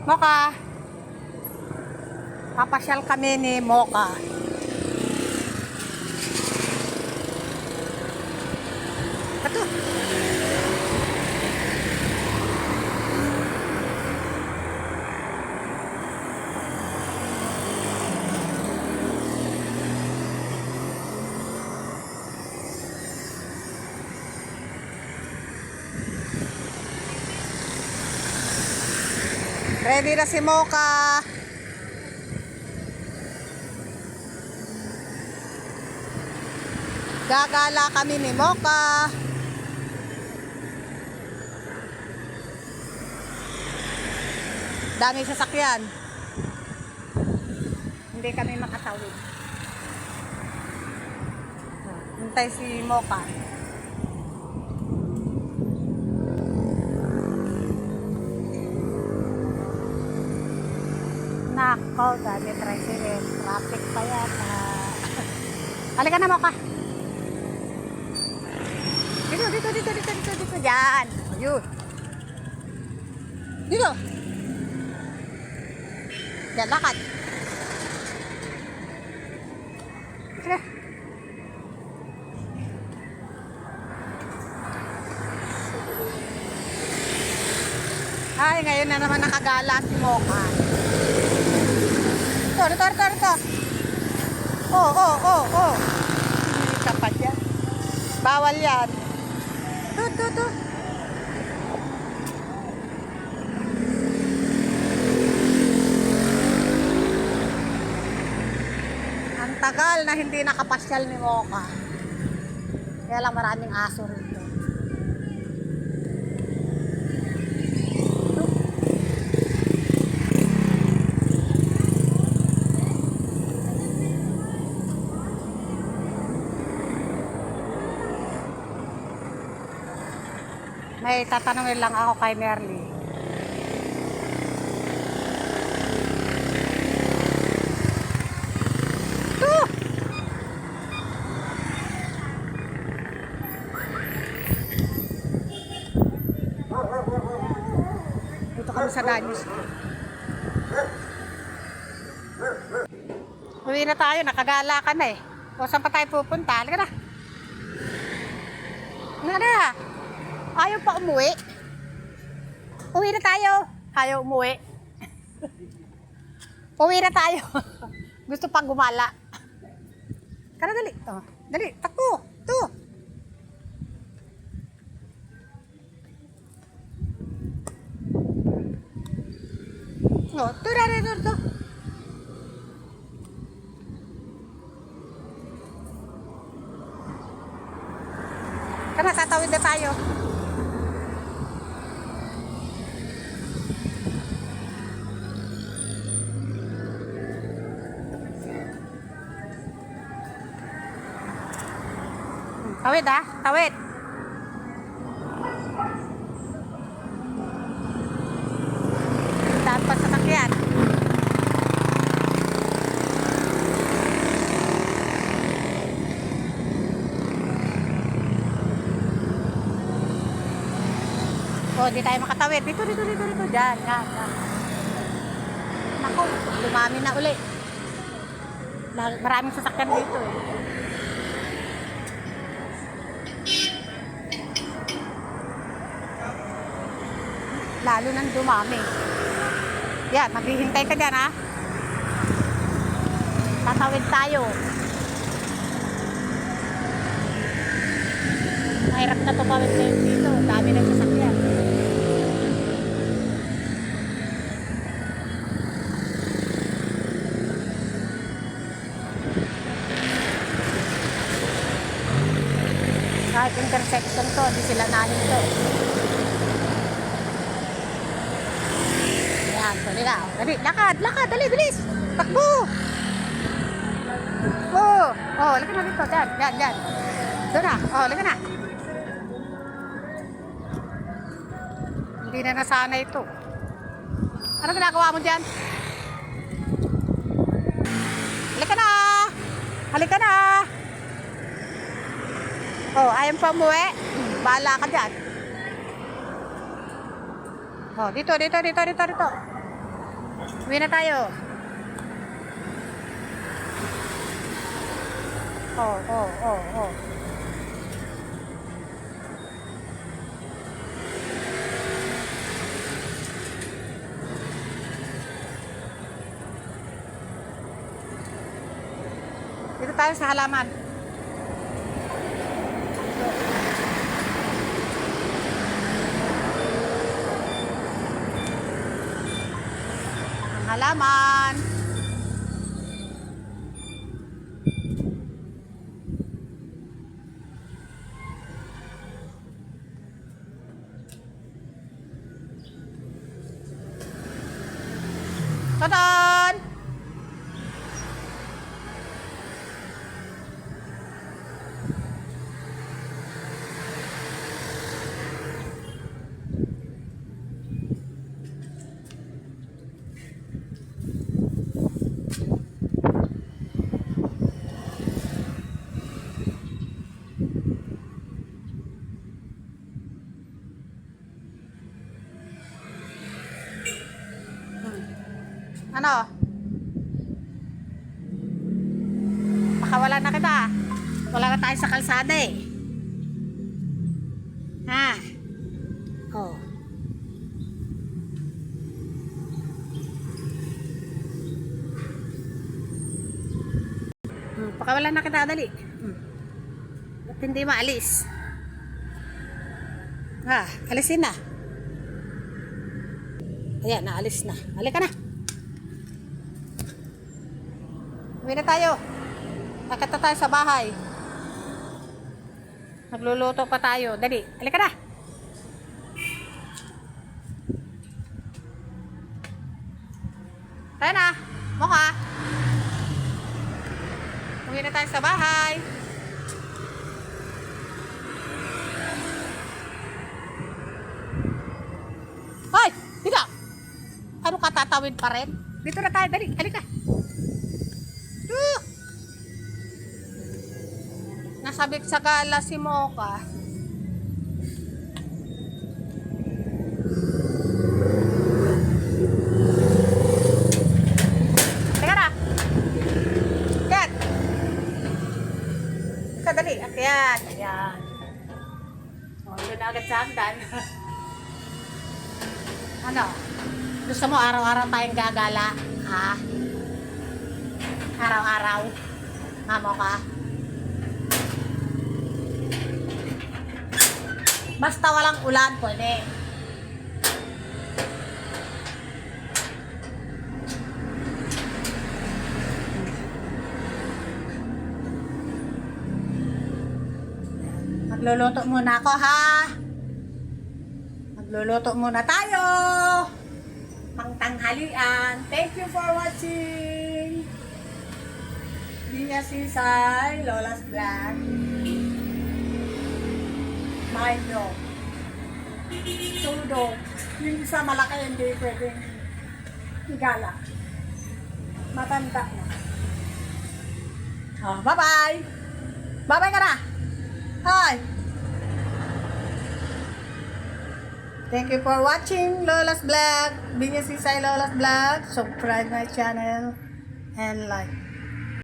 Mocha. Papasyal kami ni Mocha. Ito. Ready na si Mocha. Gagala kami ni Mocha. Dami sasakyan. Hindi kami makatawid. Hintay si Mocha. Nako, dami tricycle. Traffic pa yata. Halika na, Mocha. Dito. Diyan. Ayun. Dito. Diyan, lakad. Sige. Ay, ngayon na naman nakagala si Mocha. Ito. Oh. Hindi tapat yan. Bawal yan. Ito. Ang tagal na hindi nakapasyal ni Mocha. Kaya lang maraming aso rito. May tatanungin lang ako kay Merly. Dito kami sa Danyos. Uwi na tayo, nakagala ka na eh. O saan pa tayo pupunta? Halika na. Ayaw pa umuwi. Uwi na tayo. Ayaw umuwi. Uwi na tayo. Gusto pang gumala. Tara, dali. Oh, dali, takbo. Ito. Oh, ito. Tara, tatawid na tayo. Tawid ha, tawid. Daan pa sa sakyan. O, di tayo makatawid. Dito. Diyan. Naku, lumami na uli. Maraming sasakyan dito eh. Lalo nang dumami. Yan, maghihintay ka dyan ha. Tatawid tayo. Mahirap na tumawid tayo dito. Dami ng sasakyan. Kahit intersection to, di sila nahinto. Dali, lakad, dali, bilis. Takbo. Oh, laka na dito, dyan. Doon na, laka na. Hindi na nasana ito. Ano ginagawa mo dyan? Halika na. Oh, ayaw pa umuwi. Bahala ka dyan. Oh, dito. Uwi na tayo. Oh. Dito tayo sa halaman. Ang halaman. Tadan! Ano? Baka wala na kita. Wala na tayo sa kalsada eh. Ha? Oh. Baka wala na kita, dali. Ba't hindi maalis? Alisin na. Ayan, naalis na. Halika na. Uwi na tayo. Nakita tayo sa bahay. Nagluluto pa tayo. Dali, halika na. Tayo na. Mukha. Uwi na tayo sa bahay. Hoy! Dito! Ano ka, tatawid pa rin? Dito na tayo. Dali, halika. Nasabik sa gala si Mocha. Teka na. Akyat. Kadali. Akyat. Ayan. Doon na agad sa hagdan. Ano? Gusto mo araw-araw tayong gagala? Ha? Araw-araw? Mamo ka? Basta walang ulan, pwede. Magluluto muna ako, ha? Magluluto muna tayo. Pangtanghalian. Thank you for watching. Dia Sisay, Lola's Vlog. Mayo. Tudo. Yung isa malaki, hindi pwedeng igala. Matanda na. Oh, bye-bye. Bye-bye ka na. Hi. Thank you for watching Lola's Vlog. Binya Sisay Lola's Vlog. Subscribe my channel and like.